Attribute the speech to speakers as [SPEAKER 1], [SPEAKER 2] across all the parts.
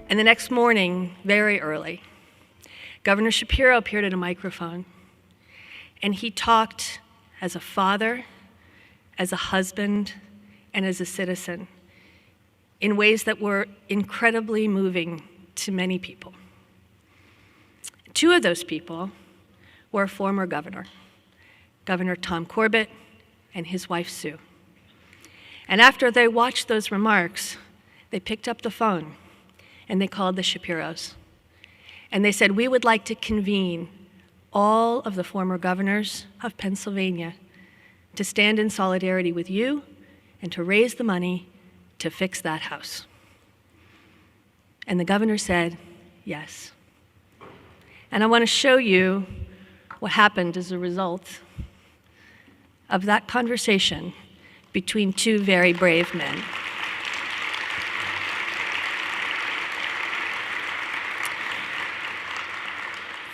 [SPEAKER 1] And the next morning, very early, Governor Shapiro appeared at a microphone, and he talked as a father, as a husband, and as a citizen in ways that were incredibly moving to many people. Two of those people were a former governor, Governor Tom Corbett and his wife, Sue. And after they watched those remarks, they picked up the phone and they called the Shapiros. And they said, we would like to convene all of the former governors of Pennsylvania to stand in solidarity with you and to raise the money to fix that house. And the governor said, yes. And I want to show you what happened as a result of that conversation between two very brave men.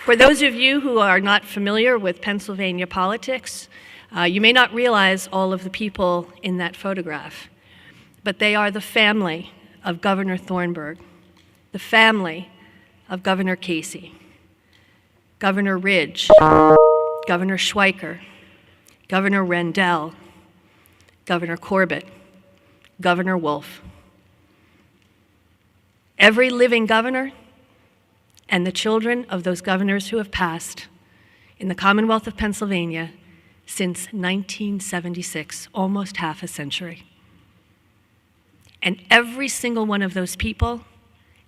[SPEAKER 1] For those of you who are not familiar with Pennsylvania politics, you may not realize all of the people in that photograph, but they are the family of Governor Thornburgh, the family of Governor Casey, Governor Ridge, Governor Schweiker, Governor Rendell, Governor Corbett, Governor Wolf. Every living governor and the children of those governors who have passed in the Commonwealth of Pennsylvania since 1976, almost half a century. And every single one of those people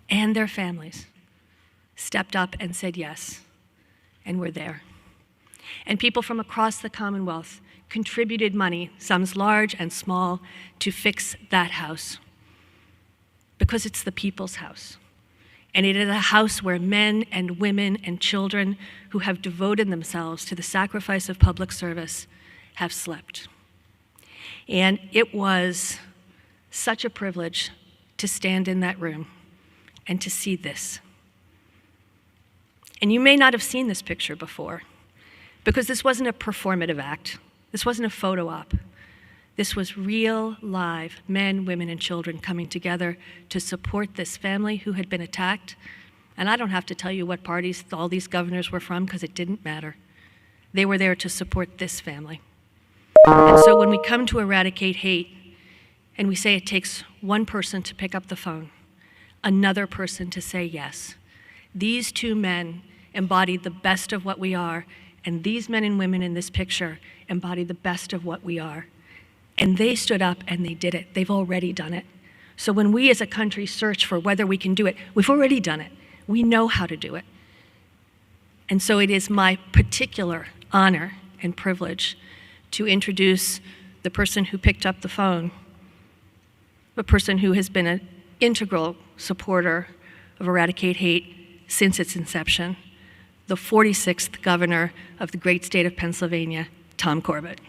[SPEAKER 1] and their families stepped up and said yes, and were there. And people from across the Commonwealth contributed money, sums large and small, to fix that house, because it's the people's house. And it is a house where men and women and children who have devoted themselves to the sacrifice of public service have slept. And it was such a privilege to stand in that room and to see this. And you may not have seen this picture before, because this wasn't a performative act. This wasn't a photo op. This was real, live men, women, and children coming together to support this family who had been attacked. And I don't have to tell you what parties all these governors were from, because it didn't matter. They were there to support this family. And so when we come to eradicate hate, and we say it takes one person to pick up the phone, another person to say yes, these two men embody the best of what we are, and these men and women in this picture embody the best of what we are. And they stood up and they did it. They've already done it. So when we as a country search for whether we can do it, we've already done it. We know how to do it. And so it is my particular honor and privilege to introduce the person who picked up the phone, the person who has been an integral supporter of Eradicate Hate since its inception, the 46th governor of the great state of Pennsylvania, Tom Corbett.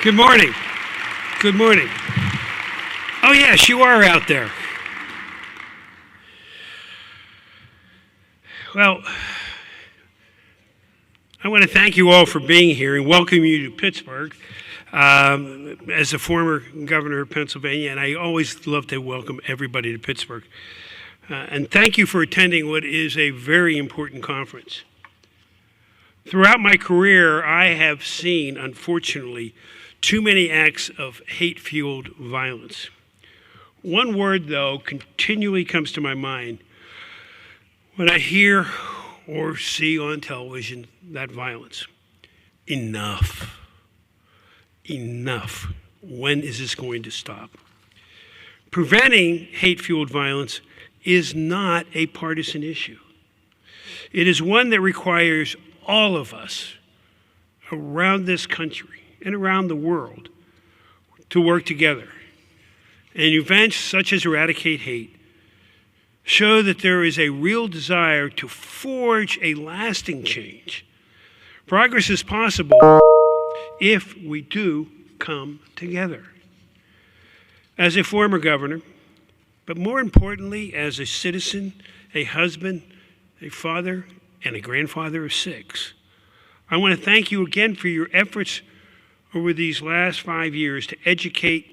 [SPEAKER 2] Good morning. Good morning. Oh yes, you are out there. Well, I want to thank you all for being here and welcome you to Pittsburgh. As a former governor of Pennsylvania, and I always love to welcome everybody to Pittsburgh. And thank you for attending what is a very important conference. Throughout my career, I have seen, unfortunately, too many acts of hate-fueled violence. One word, though, continually comes to my mind when I hear or see on television that violence. Enough. Enough. When is this going to stop? Preventing hate-fueled violence is not a partisan issue. It is one that requires all of us around this country and around the world to work together. And events such as Eradicate Hate show that there is a real desire to forge a lasting change. Progress is possible if we do come together. As a former governor, but more importantly, as a citizen, a husband, a father, and a grandfather of 6, I want to thank you again for your efforts over these last 5 years to educate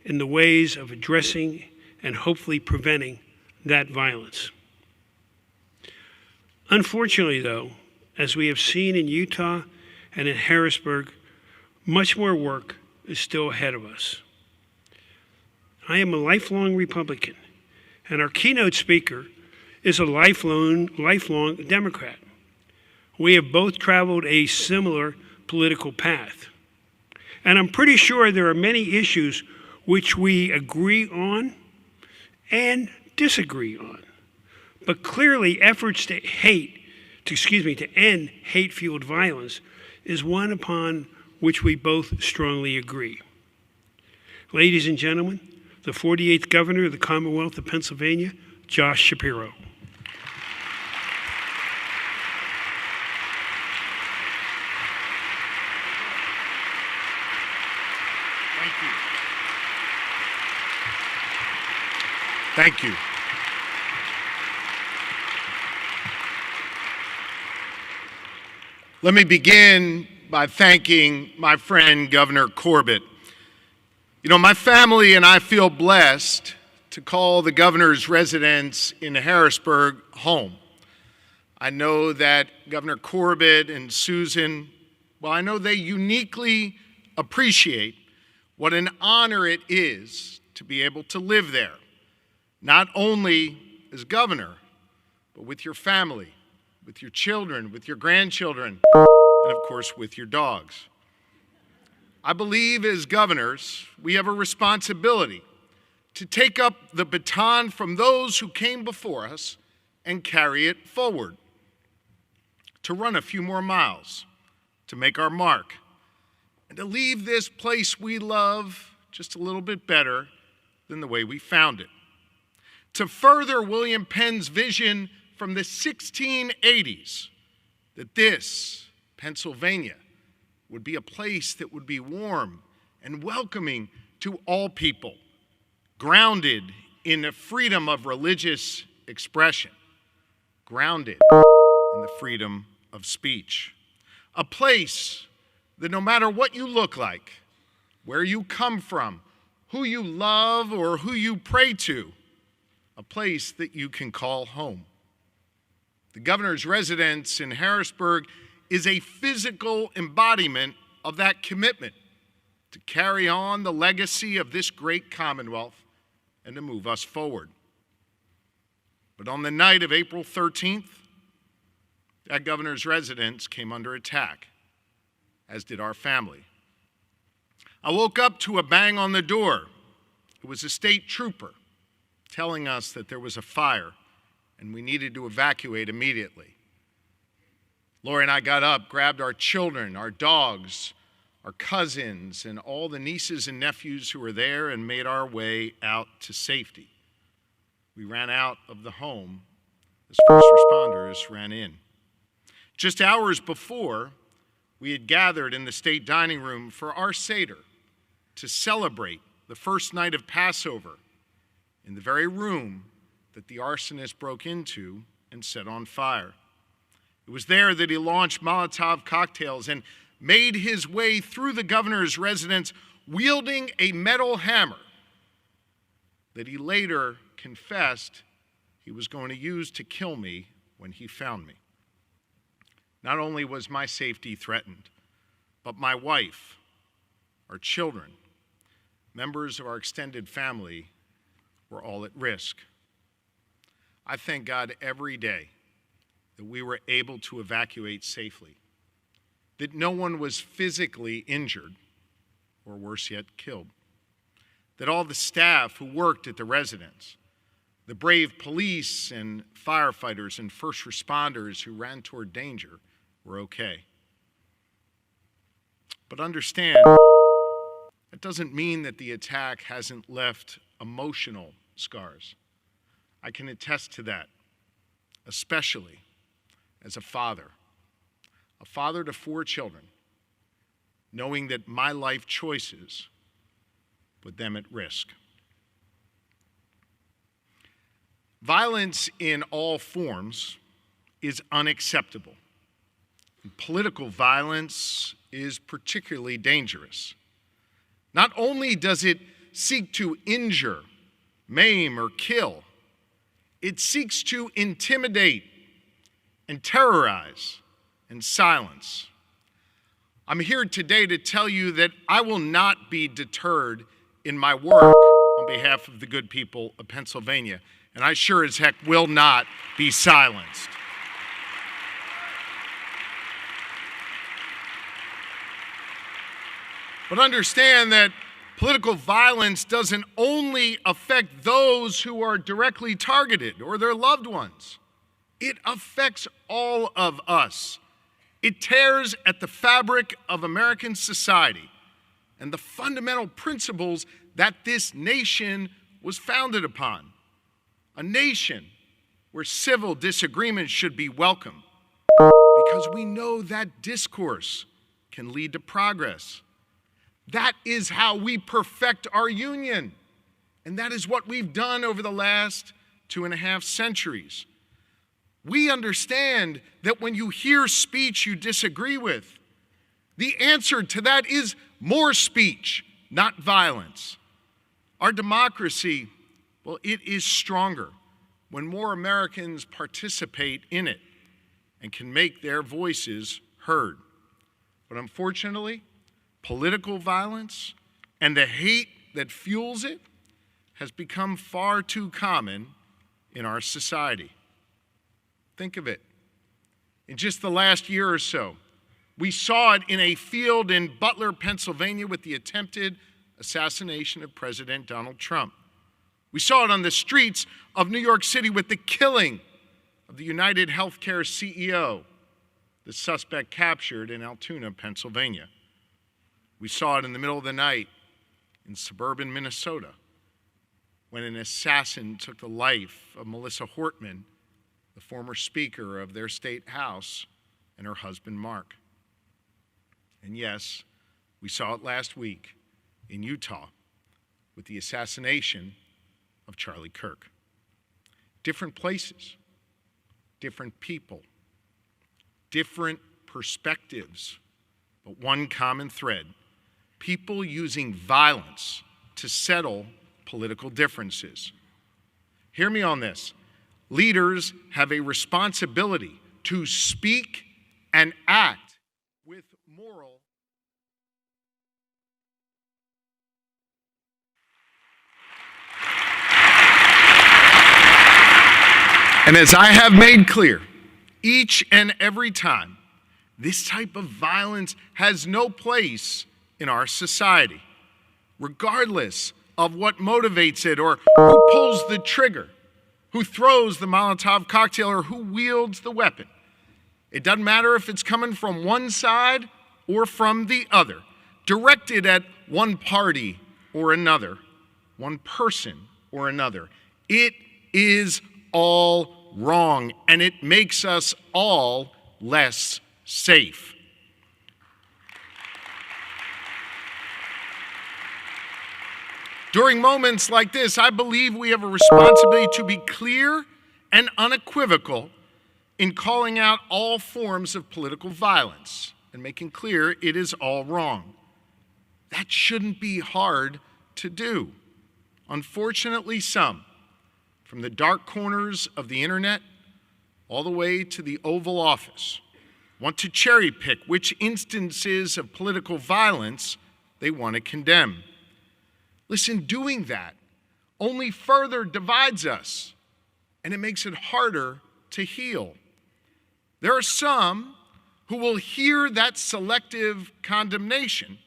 [SPEAKER 2] in the ways of addressing and hopefully preventing that violence. Unfortunately, though, as we have seen in Utah and in Harrisburg, much more work is still ahead of us. I am a lifelong Republican, and our keynote speaker is a lifelong Democrat. We have both traveled a similar political path. And I'm pretty sure there are many issues which we agree on and disagree on. But clearly efforts to end hate-fueled violence is one upon which we both strongly agree. Ladies and gentlemen, the 48th Governor of the Commonwealth of Pennsylvania, Josh Shapiro.
[SPEAKER 3] Thank you. Let me begin by thanking my friend, Governor Corbett. You know, my family and I feel blessed to call the governor's residence in Harrisburg home. I know that Governor Corbett and Susan, well, I know they uniquely appreciate what an honor it is to be able to live there. Not only as governor, but with your family, with your children, with your grandchildren, and of course with your dogs. I believe as governors, we have a responsibility to take up the baton from those who came before us and carry it forward, to run a few more miles, to make our mark, and to leave this place we love just a little bit better than the way we found it. To further William Penn's vision from the 1680s that this, Pennsylvania, would be a place that would be warm and welcoming to all people, grounded in the freedom of religious expression, grounded in the freedom of speech. A place that no matter what you look like, where you come from, who you love or who you pray to, a place that you can call home. The governor's residence in Harrisburg is a physical embodiment of that commitment to carry on the legacy of this great Commonwealth and to move us forward. But on the night of April 13th, that governor's residence came under attack, as did our family. I woke up to a bang on the door. It was a state trooper telling us that there was a fire and we needed to evacuate immediately. Lori and I got up, grabbed our children, our dogs, our cousins, and all the nieces and nephews who were there and made our way out to safety. We ran out of the home as first responders ran in. Just hours before, we had gathered in the state dining room for our Seder to celebrate the first night of Passover in the very room that the arsonist broke into and set on fire. It was there that he launched Molotov cocktails and made his way through the governor's residence wielding a metal hammer that he later confessed he was going to use to kill me when he found me. Not only was my safety threatened, but my wife, our children, members of our extended family were all at risk. I thank God every day that we were able to evacuate safely, that no one was physically injured, or worse yet, killed, that all the staff who worked at the residence, the brave police and firefighters and first responders who ran toward danger were okay. But understand, that doesn't mean that the attack hasn't left emotional scars. I can attest to that, especially as a father to 4 children, knowing that my life choices put them at risk. Violence in all forms is unacceptable. Political violence is particularly dangerous. Not only does it seek to injure, maim, or kill, it seeks to intimidate and terrorize and silence. I'm here today to tell you that I will not be deterred in my work on behalf of the good people of Pennsylvania, and I sure as heck will not be silenced. But understand that political violence doesn't only affect those who are directly targeted or their loved ones. It affects all of us. It tears at the fabric of American society and the fundamental principles that this nation was founded upon. A nation where civil disagreements should be welcome because we know that discourse can lead to progress. That is how we perfect our union. And that is what we've done over the last 2.5 centuries. We understand that when you hear speech you disagree with, the answer to that is more speech, not violence. Our democracy, well, it is stronger when more Americans participate in it and can make their voices heard. But unfortunately, political violence and the hate that fuels it has become far too common in our society. Think of it. In just the last year or so, we saw it in a field in Butler, Pennsylvania with the attempted assassination of President Donald Trump. We saw it on the streets of New York City with the killing of the United Healthcare CEO, the suspect captured in Altoona, Pennsylvania. We saw it in the middle of the night in suburban Minnesota when an assassin took the life of Melissa Hortman, the former Speaker of their state house, and her husband, Mark. And yes, we saw it last week in Utah with the assassination of Charlie Kirk. Different places, different people, different perspectives, but one common thread: people using violence to settle political differences. Hear me on this. Leaders have a responsibility to speak and act with moral. And as I have made clear, each and every time, this type of violence has no place in our society, regardless of what motivates it or who pulls the trigger, who throws the Molotov cocktail, or who wields the weapon. It doesn't matter if it's coming from one side or from the other, directed at one party or another, one person or another. It is all wrong, and it makes us all less safe. During moments like this, I believe we have a responsibility to be clear and unequivocal in calling out all forms of political violence and making clear it is all wrong. That shouldn't be hard to do. Unfortunately, some, from the dark corners of the internet all the way to the Oval Office, want to cherry pick which instances of political violence they want to condemn. Listen, doing that only further divides us, and it makes it harder to heal. There are some who will hear that selective condemnation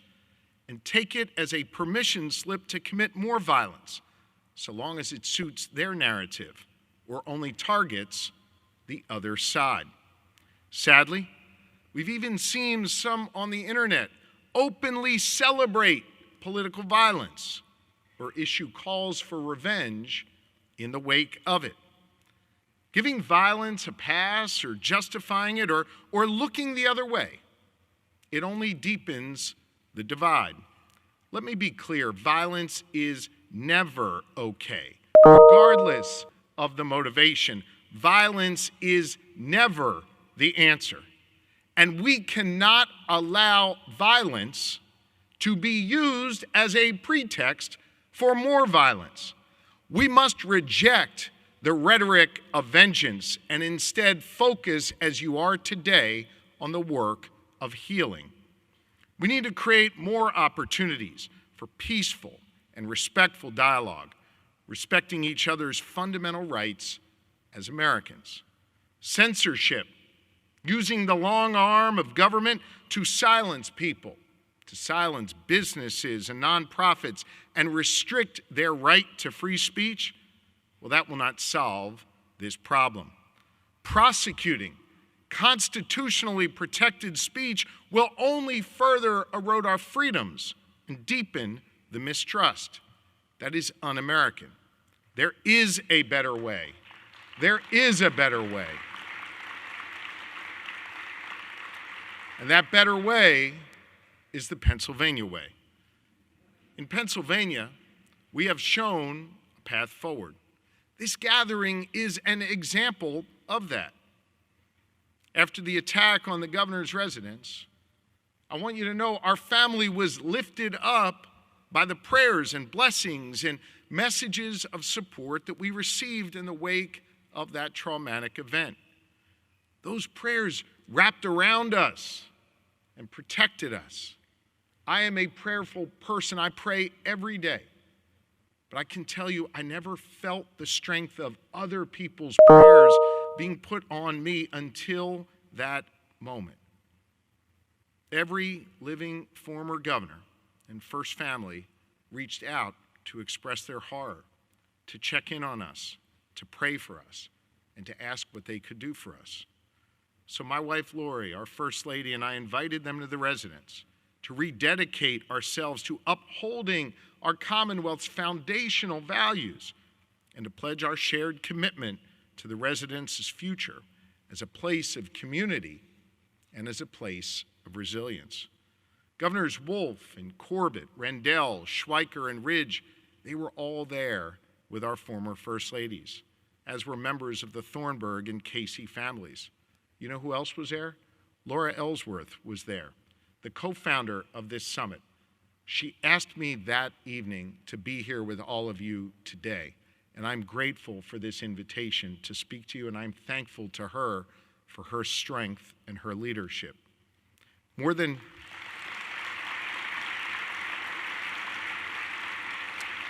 [SPEAKER 3] and take it as a permission slip to commit more violence, so long as it suits their narrative or only targets the other side. Sadly, we've even seen some on the internet openly celebrate political violence or issue calls for revenge in the wake of it. Giving violence a pass or justifying it or looking the other way, it only deepens the divide. Let me be clear, violence is never okay, regardless of the motivation. Violence is never the answer. And we cannot allow violence to be used as a pretext for more violence. We must reject the rhetoric of vengeance and instead focus, as you are today, on the work of healing. We need to create more opportunities for peaceful and respectful dialogue, respecting each other's fundamental rights as Americans. Censorship, using the long arm of government to silence people, to silence businesses and nonprofits and restrict their right to free speech, well, that will not solve this problem. Prosecuting constitutionally protected speech will only further erode our freedoms and deepen the mistrust. That is un-American. There is a better way. There is a better way. And that better way is the Pennsylvania way. In Pennsylvania, we have shown a path forward. This gathering is an example of that. After the attack on the governor's residence, I want you to know our family was lifted up by the prayers and blessings and messages of support that we received in the wake of that traumatic event. Those prayers wrapped around us and protected us. I am a prayerful person. I pray every day. But I can tell you, I never felt the strength of other people's prayers being put on me until that moment. Every living former governor and first family reached out to express their horror, to check in on us, to pray for us, and to ask what they could do for us. So my wife, Lori, our First Lady, and I invited them to the residence to rededicate ourselves to upholding our Commonwealth's foundational values and to pledge our shared commitment to the residence's future as a place of community and as a place of resilience. Governors Wolf and Corbett, Rendell, Schweiker, and Ridge, they were all there with our former First Ladies, as were members of the Thornburg and Casey families. You know who else was there? Laura Ellsworth was there, the co-founder of this summit. She asked me that evening to be here with all of you today, and I'm grateful for this invitation to speak to you, and I'm thankful to her for her strength and her leadership. More than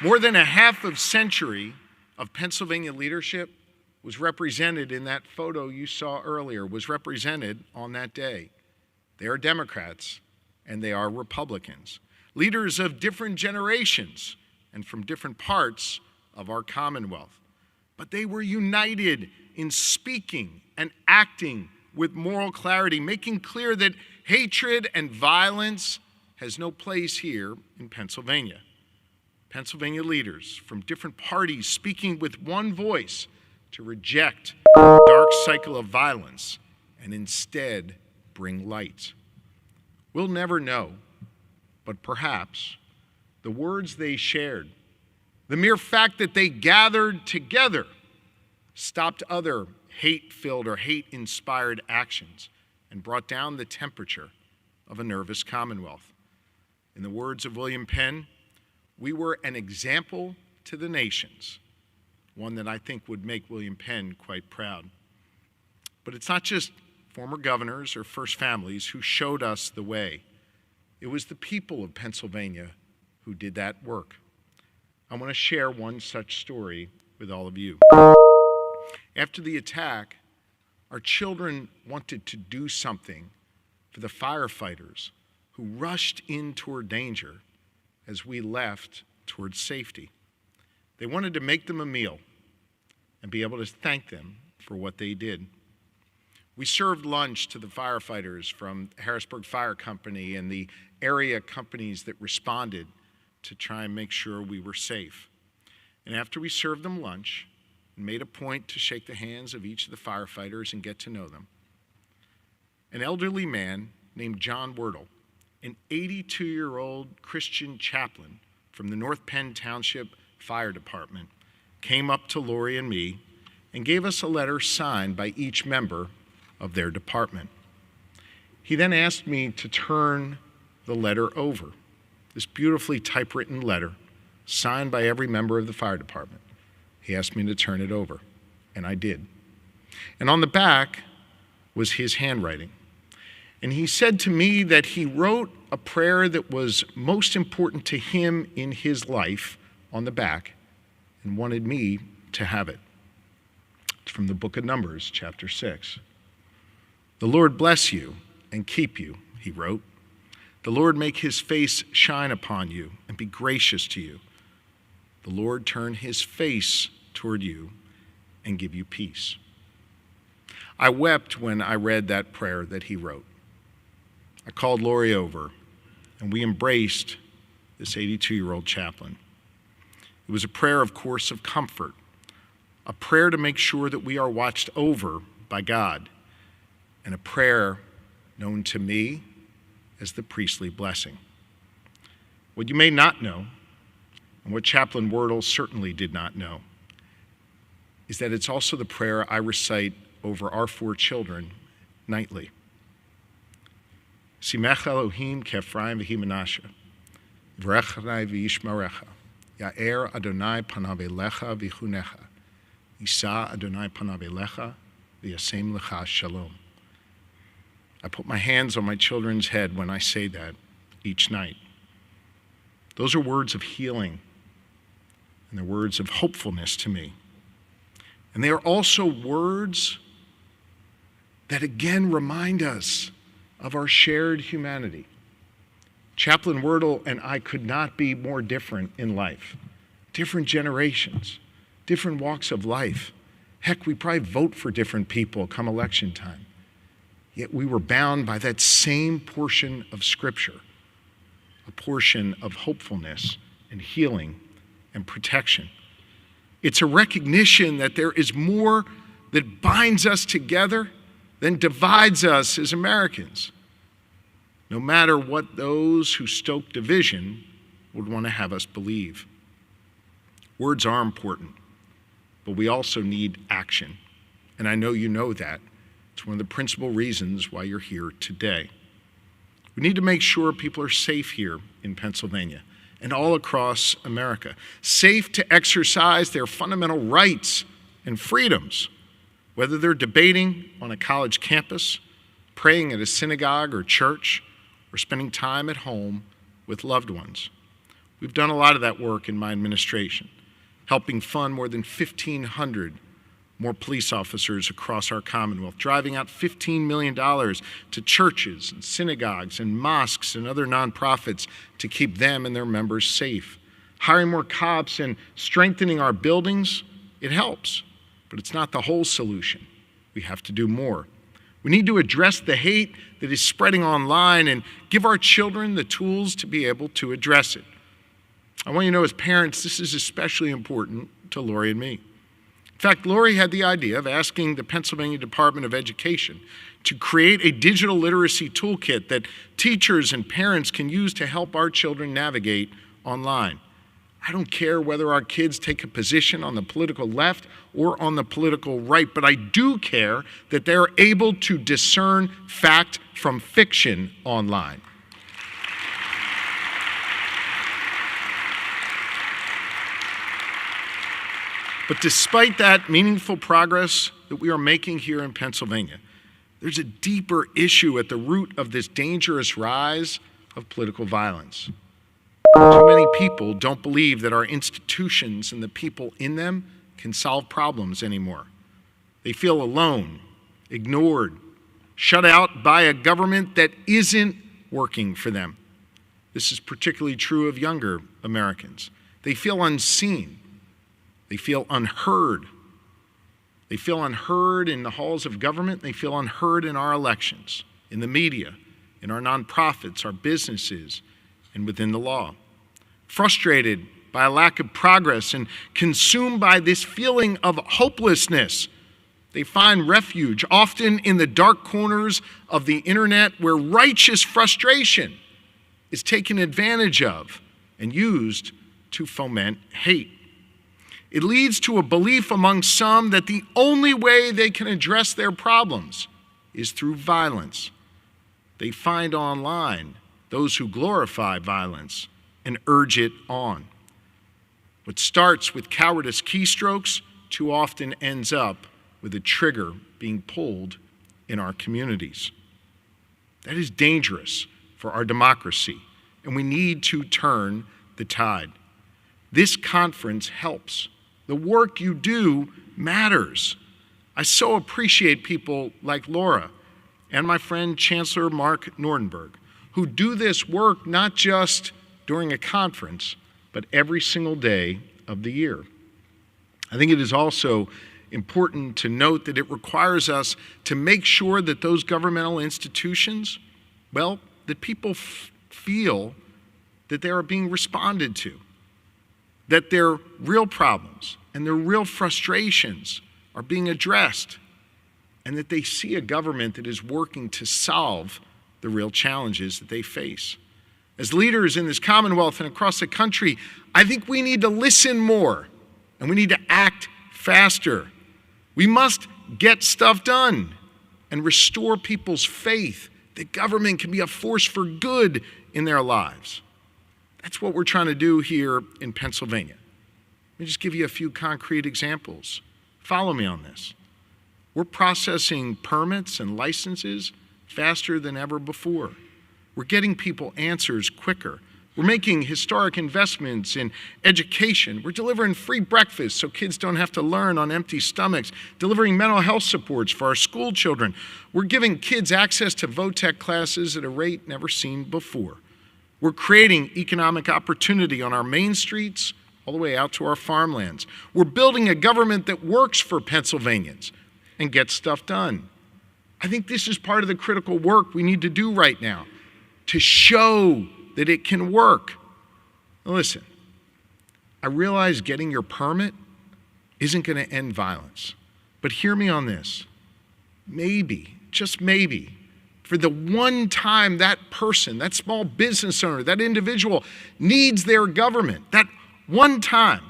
[SPEAKER 3] a half of century of Pennsylvania leadership was represented in that photo you saw earlier, was represented on that day. They are Democrats and they are Republicans, leaders of different generations and from different parts of our Commonwealth. But they were united in speaking and acting with moral clarity, making clear that hatred and violence has no place here in Pennsylvania. Pennsylvania leaders from different parties speaking with one voice to reject the dark cycle of violence and instead bring light. We'll never know, but perhaps the words they shared, the mere fact that they gathered together, stopped other hate-filled or hate-inspired actions and brought down the temperature of a nervous Commonwealth. In the words of William Penn, we were an example to the nations, one that I think would make William Penn quite proud. But it's not just former governors or first families who showed us the way. It was the people of Pennsylvania who did that work. I want to share one such story with all of you. After the attack, our children wanted to do something for the firefighters who rushed in toward danger as we left towards safety. They wanted to make them a meal and be able to thank them for what they did. We served lunch to the firefighters from Harrisburg Fire Company and the area companies that responded to try and make sure we were safe. And after we served them lunch and made a point to shake the hands of each of the firefighters and get to know them, an elderly man named John Wordle, an 82-year-old Christian chaplain from the North Penn Township Fire Department, came up to Lori and me and gave us a letter signed by each member of their department. He then asked me to turn the letter over, this beautifully typewritten letter signed by every member of the fire department. He asked me to turn it over, and I did. And on the back was his handwriting. And he said to me that he wrote a prayer that was most important to him in his life on the back and wanted me to have it. It's from the book of Numbers, chapter 6. The Lord bless you and keep you, he wrote. The Lord make his face shine upon you and be gracious to you. The Lord turn his face toward you and give you peace. I wept when I read that prayer that he wrote. I called Lori over, and we embraced this 82-year-old chaplain. It was a prayer, of course, of comfort, a prayer to make sure that we are watched over by God, and a prayer known to me as the priestly blessing. What you may not know, and what Chaplain Wordle certainly did not know, is that it's also the prayer I recite over our 4 children nightly. Simech Elohim k'Ephraim v'hi Menashe, v'rech Adonai v'yishmerecha, Ya'er Adonai panav elecha v'chunecha, Yisa Adonai panav elecha v'yasem lecha shalom. I put my hands on my children's head when I say that each night. Those are words of healing, and they're words of hopefulness to me. And they are also words that again remind us of our shared humanity. Chaplain Wordle and I could not be more different in life. Different generations, different walks of life. Heck, we probably vote for different people come election time. Yet we were bound by that same portion of Scripture, a portion of hopefulness and healing and protection. It's a recognition that there is more that binds us together than divides us as Americans, no matter what those who stoke division would want to have us believe. Words are important, but we also need action, and I know you know that. It's one of the principal reasons why you're here today. We need to make sure people are safe here in Pennsylvania and all across America, safe to exercise their fundamental rights and freedoms, whether they're debating on a college campus, praying at a synagogue or church, or spending time at home with loved ones. We've done a lot of that work in my administration, helping fund more than 1,500 more police officers across our Commonwealth, driving out $15 million to churches and synagogues and mosques and other nonprofits to keep them and their members safe. Hiring more cops and strengthening our buildings, it helps, but it's not the whole solution. We have to do more. We need to address the hate that is spreading online and give our children the tools to be able to address it. I want you to know, as parents, this is especially important to Lori and me. In fact, Lori had the idea of asking the Pennsylvania Department of Education to create a digital literacy toolkit that teachers and parents can use to help our children navigate online. I don't care whether our kids take a position on the political left or on the political right, but I do care that they're able to discern fact from fiction online. But despite that meaningful progress that we are making here in Pennsylvania, there's a deeper issue at the root of this dangerous rise of political violence. Too many people don't believe that our institutions and the people in them can solve problems anymore. They feel alone, ignored, shut out by a government that isn't working for them. This is particularly true of younger Americans. They feel unseen. They feel unheard. They feel unheard in the halls of government. They feel unheard in our elections, in the media, in our nonprofits, our businesses, and within the law. Frustrated by a lack of progress and consumed by this feeling of hopelessness, they find refuge, often in the dark corners of the internet, where righteous frustration is taken advantage of and used to foment hate. It leads to a belief among some that the only way they can address their problems is through violence. They find online those who glorify violence and urge it on. What starts with cowardice keystrokes too often ends up with a trigger being pulled in our communities. That is dangerous for our democracy, and we need to turn the tide. This conference helps. The work you do matters. I so appreciate people like Laura and my friend Chancellor Mark Nordenberg, who do this work not just during a conference, but every single day of the year. I think it is also important to note that it requires us to make sure that those governmental institutions, well, that people feel that they are being responded to, that their real problems and their real frustrations are being addressed, and that they see a government that is working to solve the real challenges that they face. As leaders in this Commonwealth and across the country, I think we need to listen more, and we need to act faster. We must get stuff done and restore people's faith that government can be a force for good in their lives. That's what we're trying to do here in Pennsylvania. Let me just give you a few concrete examples. Follow me on this. We're processing permits and licenses faster than ever before. We're getting people answers quicker. We're making historic investments in education. We're delivering free breakfast so kids don't have to learn on empty stomachs, delivering mental health supports for our school children. We're giving kids access to VOTEC classes at a rate never seen before. We're creating economic opportunity on our main streets all the way out to our farmlands. We're building a government that works for Pennsylvanians and gets stuff done. I think this is part of the critical work we need to do right now to show that it can work. Now listen, I realize getting your permit isn't going to end violence, but hear me on this. Maybe, just maybe, for the one time that person, that small business owner, that individual needs their government, that one time,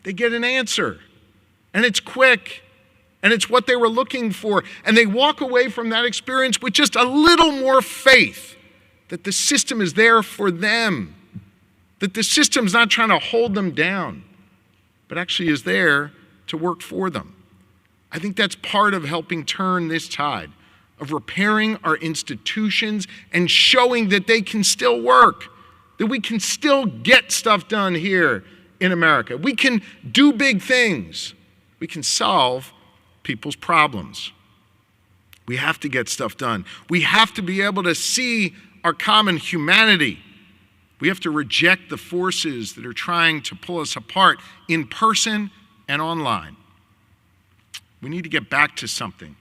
[SPEAKER 3] they get an answer, and it's quick, and it's what they were looking for, and they walk away from that experience with just a little more faith that the system is there for them, that the system's not trying to hold them down, but actually is there to work for them. I think that's part of helping turn this tide, of repairing our institutions and showing that they can still work, that we can still get stuff done here in America. We can do big things. We can solve people's problems. We have to get stuff done. We have to be able to see our common humanity. We have to reject the forces that are trying to pull us apart in person and online. We need to get back to something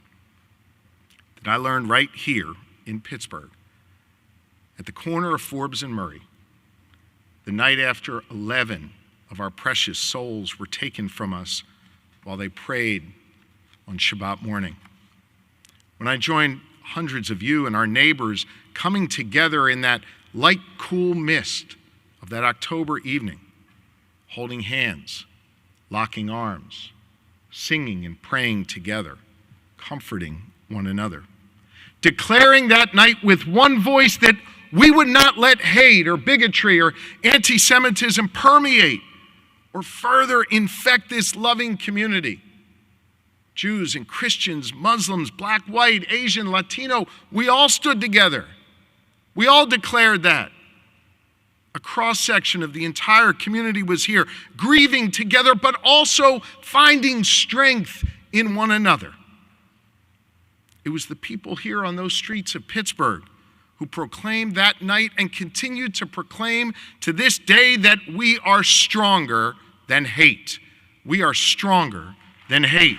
[SPEAKER 3] that I learned right here in Pittsburgh, at the corner of Forbes and Murray, the night after 11 of our precious souls were taken from us while they prayed on Shabbat morning. When I joined hundreds of you and our neighbors coming together in that light, cool mist of that October evening, holding hands, locking arms, singing and praying together, comforting one another, declaring that night with one voice that we would not let hate or bigotry or anti-Semitism permeate or further infect this loving community. Jews and Christians, Muslims, black, white, Asian, Latino, we all stood together. We all declared that. A cross-section of the entire community was here, grieving together, but also finding strength in one another. It was the people here on those streets of Pittsburgh who proclaimed that night and continued to proclaim to this day that we are stronger than hate. We are stronger than hate.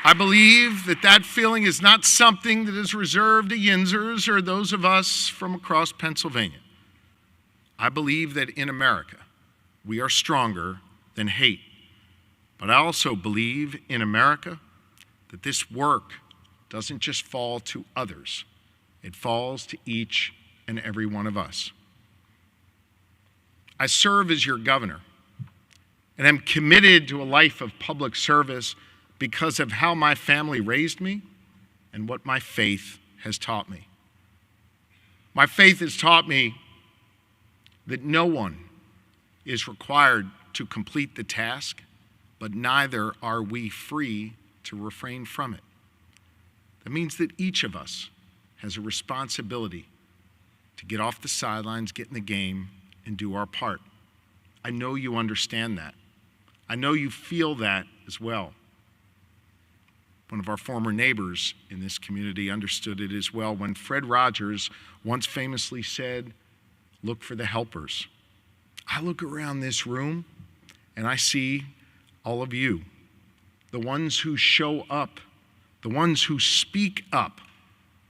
[SPEAKER 3] I believe that that feeling is not something that is reserved to Yinzers or those of us from across Pennsylvania. I believe that in America, we are stronger than hate. But I also believe in America that this work doesn't just fall to others. It falls to each and every one of us. I serve as your governor, and I'm committed to a life of public service because of how my family raised me and what my faith has taught me. My faith has taught me that no one is required to complete the task, but neither are we free to refrain from it. That means that each of us has a responsibility to get off the sidelines, get in the game, and do our part. I know you understand that. I know you feel that as well. One of our former neighbors in this community understood it as well when Fred Rogers once famously said, "Look for the helpers." I look around this room and I see all of you, the ones who show up, the ones who speak up,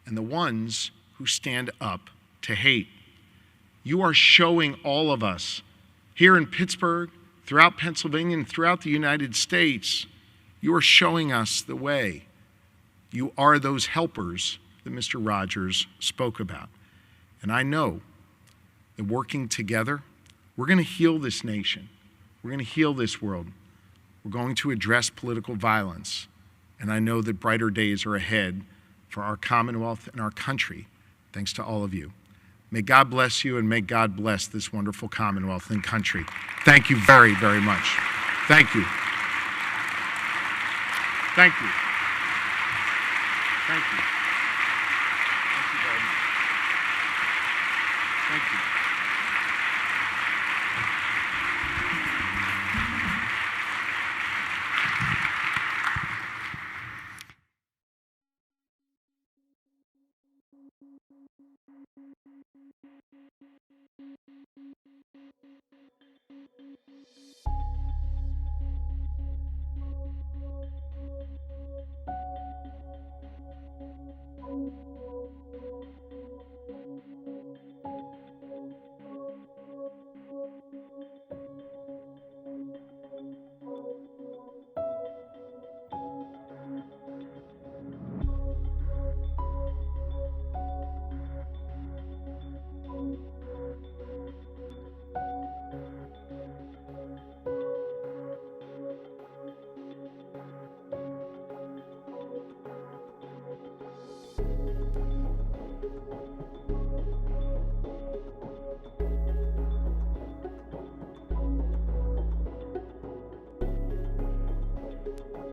[SPEAKER 3] and the ones who stand up to hate. You are showing all of us here in Pittsburgh, throughout Pennsylvania, and throughout the United States, you are showing us the way. You are those helpers that Mr. Rogers spoke about. And I know that working together, we're going to heal this nation. We're going to heal this world. We're going to address political violence. And I know that brighter days are ahead for our Commonwealth and our country, thanks to all of you. May God bless you, and may God bless this wonderful Commonwealth and country. Thank you very, very much. Thank you. Thank you. Thank you. Thank you very much. Thank you.